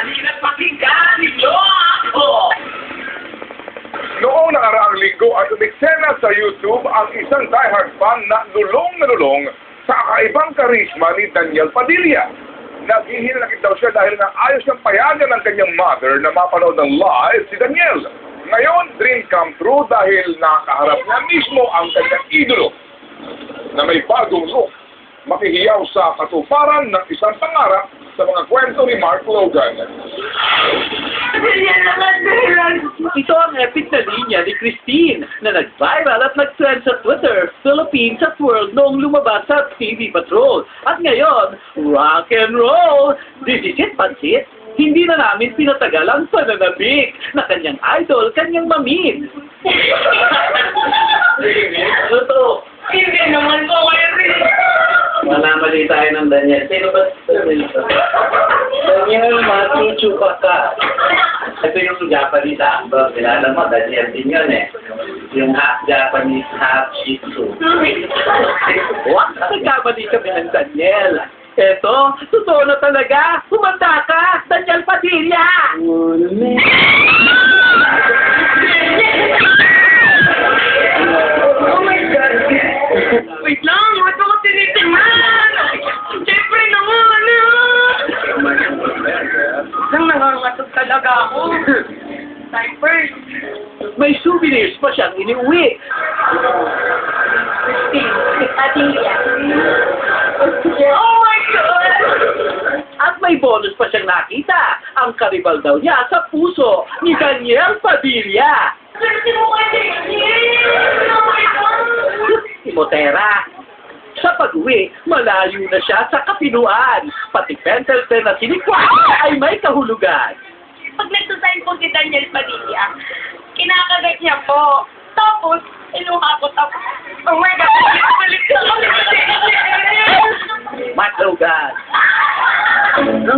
halina't pakinggan ninyo ako! Noong nakaraang linggo ay umiksena sa YouTube ang isang diehard fan na lulong sa kakaibang karisma ni Daniel Padilla. Naghihinanakit daw siya dahil nga ayos niyang payagan ng kanyang mother na mapanood ng live si Daniel. Ngayon, dream come true dahil nakaharap niya mismo ang kanyang idolo na may bagong look, makihiyaw sa katuparan ng isang pangarap sa mga kwento ni Mark Logan. Ito ang epic na linya ni Christine na nag-viral at nag-trend sa Twitter, Philippines at World noong lumabas sa TV Patrol. At ngayon, rock and roll! This is it, pansit! Hindi na namin pinatagal ang pananabik na kanyang idol, kanyang mamid. Totoo. Hindi naman po kayo rin. Manamali tayo ng Daniel. Sino ba? Daniel Matthew Chupaka. Ito yung Japanese actor. Kilala mo, Daniel din yun eh. Yung half Japanese, half Shih Tzu. What? Nagkamali kami ng Daniel. Eto, totoo na talaga. Humanda ka, Daniel Padilla! Oh my God! Wait lang, huwag ako tinitingnan! Siyempre naman, Nang nangangatog talaga ako. Diapers. May souvenirs pa siyang iniuwi. Oh my God! At may bonus pa siyang nakita. Ang karibal daw niya sa puso ni Daniel Padilla. Swerte mo ka, Daniel! Oh my God! Timotera. Sa pag-uwi, malayo na siya sa kapinuan. Pati pencil pen na sinikwa ay may kahulugan. Pag nagsasign po si Daniel Padilla, kinakagat niya po. Tapos, inuha ko tapos. Oh my God! Balik ka kami sa Daniel! Matlogan. Ang